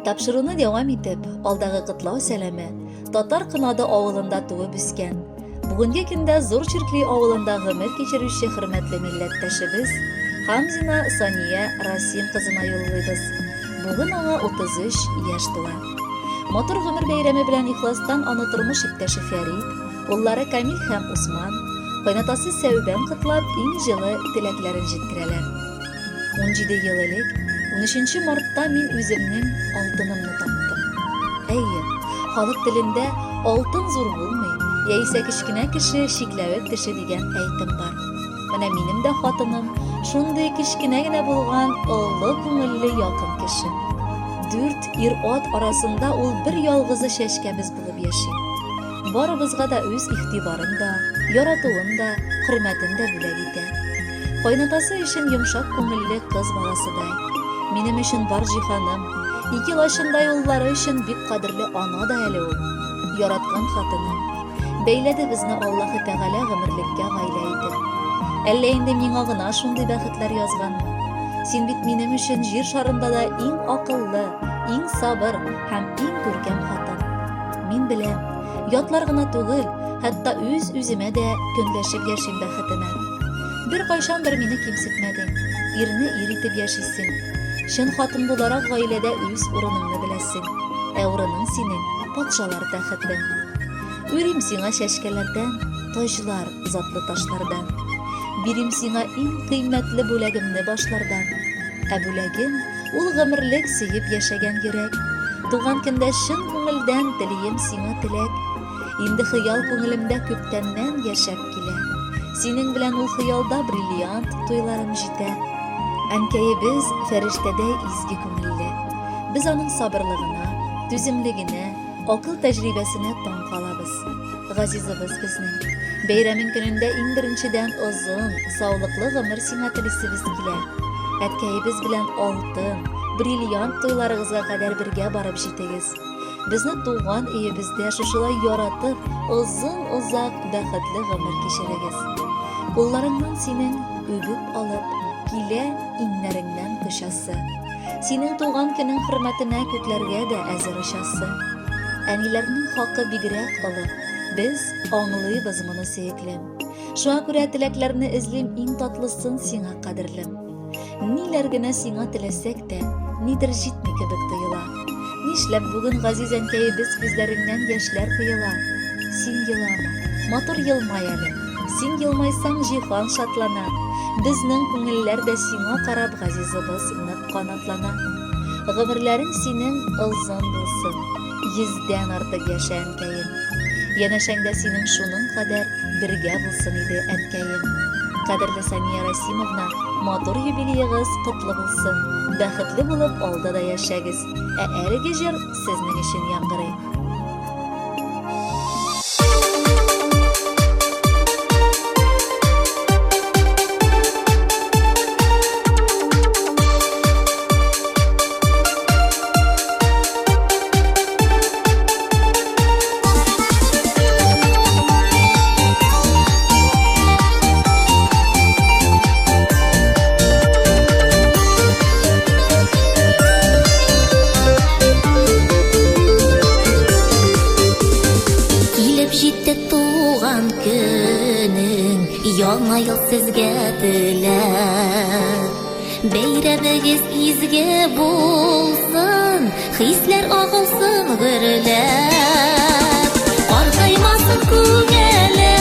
Тапшыруны дәвам итеп, алдагы котлау сәламе Татар Кынады авылында туып үскән. Бүгенге көндә Зур Чиркли авылында гомер кичерүче хөрмәтле милләттәшебез Хамзина Сания Расим кызына юллыйбыз. Бүген аңа 33 яшь тула. Мотор гомер бәйрәме белән ихластан аны тормыш иптәше Фәрит, уллары Камил һәм Усман, кайнатасы Сәүбән котлап иң җылы теләкләрен җиткерәләр. 17 ел элек 13 мартта мин үземнең алтынымны таптым. Әйе, халык телендә алтын зур булмый, яисә кечкенә кеше шикләвек кеше дигән әйтем бар. Менә минем дә хатыным шундый кечкенә генә булган олы күңелле якын кеше. 4 ир-ат арасында ул бер ялгызы чәчкәбез булып яши. Барыбызга да үз игътибарын да, яратуын да, хөрмәтен дә бүләк итә. Кайнатасы өчен йомшак күңелле кыз баласыдай. Минем өчен бар җиһаным, 2 лачындай уллары өчен бик кадерле ана да әле ул. Яраткан хатыным. Бәйләде безне Аллаһы Тәгалә гомерлеккә гаилә итеп. Әллә инде миңа гына шундый бәхетләр язганмы? Син бит минем өчен җир шарында да иң акыллы, иң сабыр һәм иң күркәм хатын. Мин беләм, ятлар гына түгел, хәтта үз-үземә дә көнләшеп яшим бәхетенә. Бер кайчандыр мине кимсетмәдең, ирне ир итеп яшисең. Чын хатын буларак гаиләдә үз урыныңны беләсең, ә урының синең патшалар тәхетле. Үрим сиңа чәчкәләрдән, таҗлар затлы ташлардан. Бирим сиңа иң кыйммәтле бүләгемне башлардан. Ә бүләгем ул гомерлек сөеп яшәгән йөрәк. Туган көндә чын күңелдән телием сиңа теләк. Инде хыял күңелемдә күптәннән яшәп килә. Синең белән ул хыялда бриллиант туйларым җитә. Әнкәебез фәрештәдәй изге күңелле. Без аның сабырлыгына, түземлегенә, акыл тәҗрибәсенә таң калабыз. Газизыбыз безнең. Бәйрәмең көнендә иң беренчедән озын, саулыклы гомер сиңа телисебез килә. Әткәебез белән алтын, бриллиант туйларыгызга кадәр бергә барып җитегез. Безне туган өебездә шушылай яратып, озын-озак бәхетле гомер кичерегез. Кулларыңнан синең үбеп алып, килә иңнәреңнән кочасы. Синең туган көнең хөрмәтенә күкләргә дә әзер очасы. Әниләрнең хакы бигрәк олы. Без аңлыйбыз моны сөеклем. Шуңа күрә теләкләрне эзлим иң татлысын сиңа кадерлем. Ниләр генә сиңа теләсәк тә, нидер җитми кебек тоела. Нишләп бүген газиз әнкәебез күзләреннән яшьләр коела? Син елама, матур елмай әле. Син елмайсаң җиһан шатлана. Безнең күңелләр дә сиңа карап газизыбыз нык канатлана. Гомерләрең синең озын булсын. 100дән артык яшә әнкәем. Янәшәңдә синең шуның кадәр бергә булсын иде әткәем. Кадерле Сания Расимовна, матур юбилеегыз котлы булсын. Бәхетле булып алдыда яшәгез. Ә әлеге җыр сезнең өчен яңгырый. Яңа ел сезгә теләп, бәйрәмегез изге булсын, хисләр агылсын гөрләп, картаймасын күңеле.